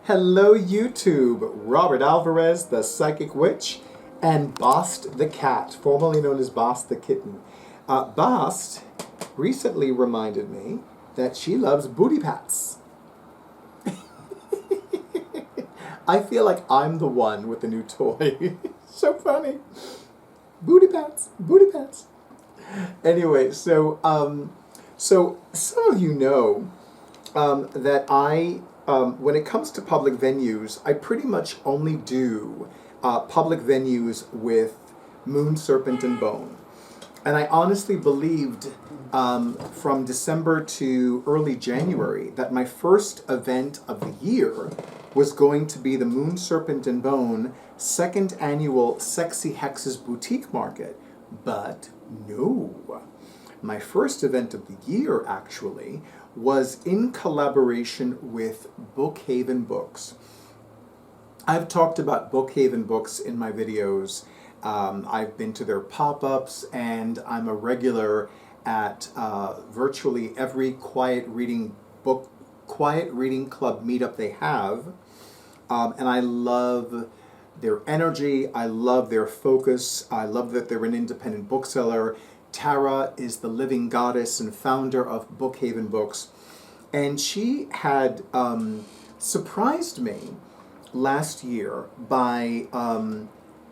Hello YouTube, Robert Alvarez, the Psychic Witch, and Bast the Cat, formerly known as Bast the Kitten. Bast recently reminded me that she loves booty pats. I feel like I'm the one with the new toy. So funny. Booty pats, booty pats. Anyway, so some of you know that when it comes to public venues, I pretty much only do public venues with Moon Serpent and Bone. And I honestly believed from December to early January that my first event of the year was going to be the Moon Serpent and Bone second annual Sexy Hexes Boutique Market. But no. My first event of the year, actually, was in collaboration with Bookhaven Books. I've talked about Bookhaven Books in my videos. I've been to their pop-ups, and I'm a regular at virtually every quiet reading club meetup they have. And I love their energy, I love their focus, I love that they're an independent bookseller. Tara is the living goddess and founder of Bookhaven Books, and she had surprised me last year by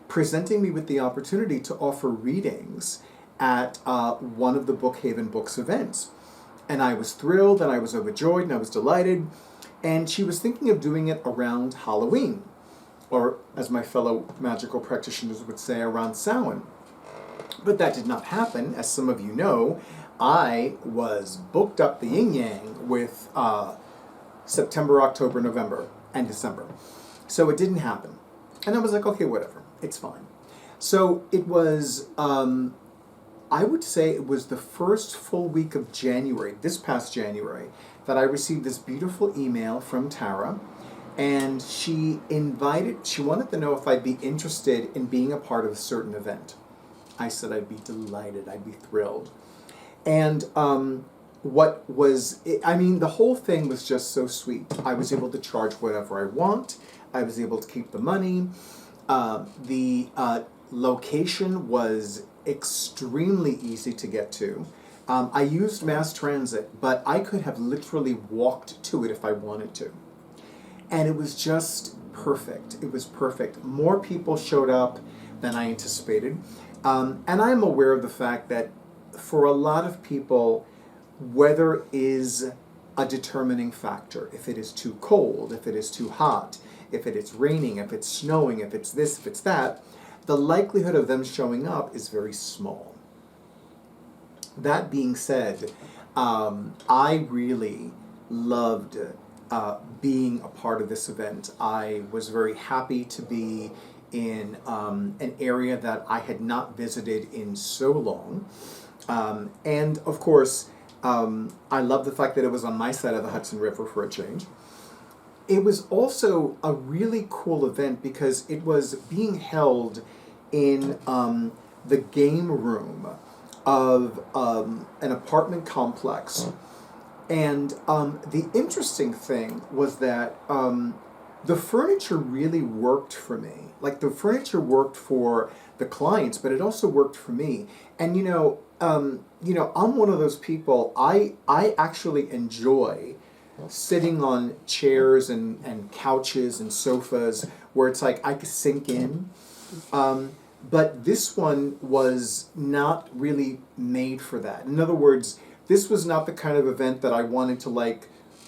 presenting me with the opportunity to offer readings at one of the Bookhaven Books events. And I was thrilled, and I was overjoyed, and I was delighted, and she was thinking of doing it around Halloween, or as my fellow magical practitioners would say, around Samhain. But that did not happen. As some of you know, I was booked up the yin-yang with September, October, November, and December. So it didn't happen. And I was like, okay, whatever, it's fine. So it was, I would say it was the first full week of January, this past January, that I received this beautiful email from Tara. And she wanted to know if I'd be interested in being a part of a certain event. I said I'd be delighted, I'd be thrilled. And the whole thing was just so sweet. I was able to charge whatever I want. I was able to keep the money. The location was extremely easy to get to. I used mass transit, but I could have literally walked to it if I wanted to. And it was just perfect. It was perfect. More people showed up than I anticipated. And I'm aware of the fact that for a lot of people, weather is a determining factor. If it is too cold, if it is too hot, if it is raining, if it's snowing, if it's this, if it's that, the likelihood of them showing up is very small. That being said, I really loved being a part of this event. I was very happy to be in an area that I had not visited in so long. And of course, I love the fact that it was on my side of the Hudson River for a change. It was also a really cool event because it was being held in the game room of an apartment complex. And the interesting thing was that the furniture really worked for me. Like, the furniture worked for the clients, but it also worked for me. And I'm one of those people. I actually enjoy sitting on chairs and couches and sofas where it's like I could sink in. But this one was not really made for that. In other words, this was not the kind of event that I wanted to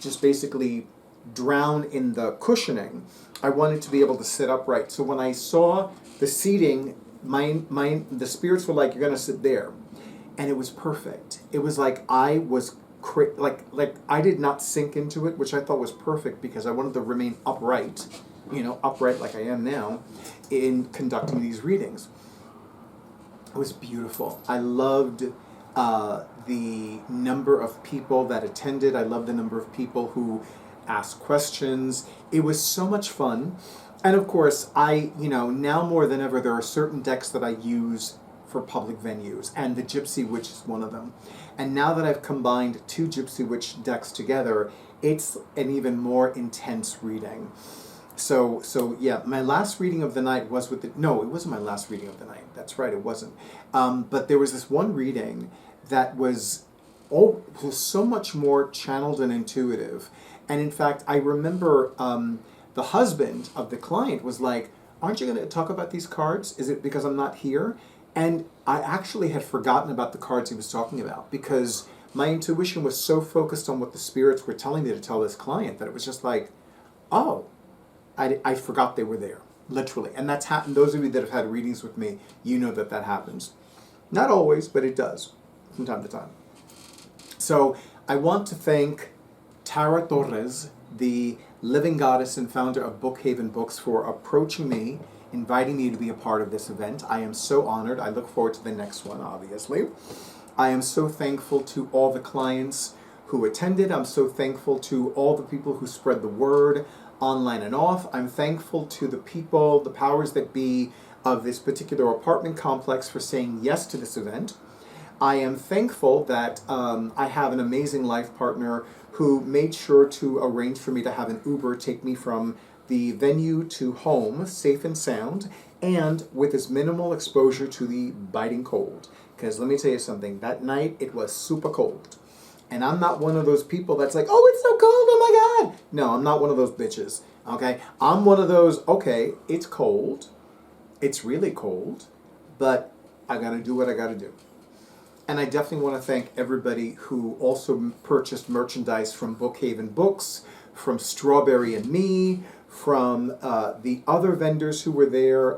just basically drown in the cushioning. I wanted to be able to sit upright. So when I saw the seating, the spirits were like, "You're gonna sit there," and it was perfect. It was like I was I did not sink into it, which I thought was perfect because I wanted to remain upright, upright like I am now, in conducting these readings. It was beautiful. I loved the number of people that attended. I loved the number of people who asked questions. It was so much fun. And of course, now more than ever, there are certain decks that I use for public venues, and the Gypsy Witch is one of them. And now that I've combined two Gypsy Witch decks together, it's an even more intense reading. So yeah, my last reading of the night was with the, no, it wasn't my last reading of the night. That's right, it wasn't. But there was this one reading that was, was so much more channeled and intuitive. And in fact, I remember the husband of the client was like, aren't you going to talk about these cards? Is it because I'm not here? And I actually had forgotten about the cards he was talking about because my intuition was so focused on what the spirits were telling me to tell this client that it was just like, oh, I forgot they were there, literally. And that's happened. Those of you that have had readings with me, you know that that happens. Not always, but it does from time to time. So I want to thank Tara Torres, the living goddess and founder of Bookhaven Books, for approaching me, inviting me to be a part of this event. I am so honored. I look forward to the next one, obviously. I am so thankful to all the clients who attended. I'm so thankful to all the people who spread the word online and off. I'm thankful to the people, the powers that be of this particular apartment complex for saying yes to this event. I am thankful that I have an amazing life partner who made sure to arrange for me to have an Uber take me from the venue to home, safe and sound, and with as minimal exposure to the biting cold. Because let me tell you something, that night it was super cold. And I'm not one of those people that's like, oh, it's so cold, oh my God. No, I'm not one of those bitches, okay? I'm one of those, okay, it's cold, it's really cold, but I gotta do what I gotta do. And I definitely want to thank everybody who also purchased merchandise from Bookhaven Books, from Strawberry and Me, from the other vendors who were there.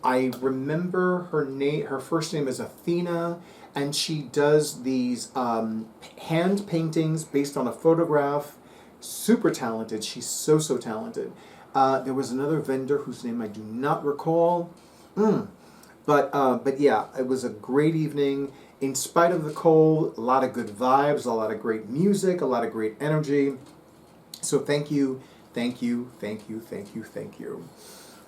I remember her name. Her first name is Athena, and she does these hand paintings based on a photograph. Super talented. She's so talented. There was another vendor whose name I do not recall. But yeah, it was a great evening. In spite of the cold, a lot of good vibes, a lot of great music, a lot of great energy. So thank you, thank you, thank you, thank you, thank you.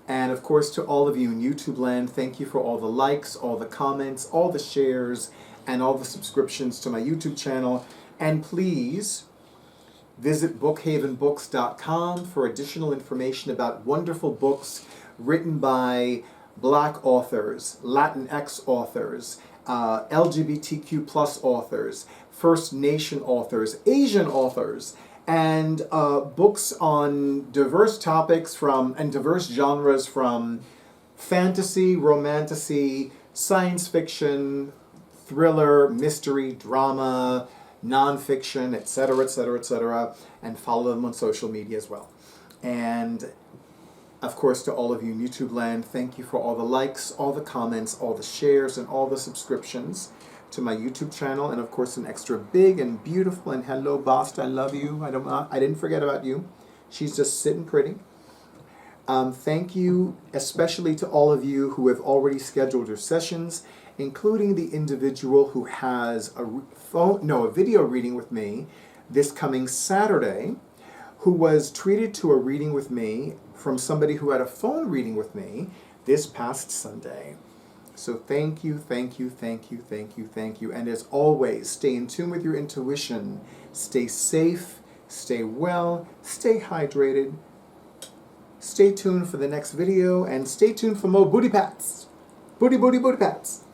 And of course to all of you in YouTube land, thank you for all the likes, all the comments, all the shares, and all the subscriptions to my YouTube channel. And please visit bookhavenbooks.com for additional information about wonderful books written by Black authors, Latinx authors, LGBTQ plus authors, First Nation authors, Asian authors, and books on diverse topics and diverse genres from fantasy, romantasy, science fiction, thriller, mystery, drama, nonfiction, etc., etc., etc., and follow them on social media as well. And of course, to all of you in YouTube land, thank you for all the likes, all the comments, all the shares, and all the subscriptions to my YouTube channel. And of course, an extra big and beautiful and hello, Bast, I love you. I didn't forget about you. She's just sitting pretty. Thank you especially to all of you who have already scheduled your sessions, including the individual who has a video reading with me this coming Saturday, who was treated to a reading with me from somebody who had a phone reading with me this past Sunday. So thank you, thank you, thank you, thank you, thank you. And as always, stay in tune with your intuition. Stay safe, stay well, stay hydrated. Stay tuned for the next video and stay tuned for more booty pats. Booty, booty, booty pats.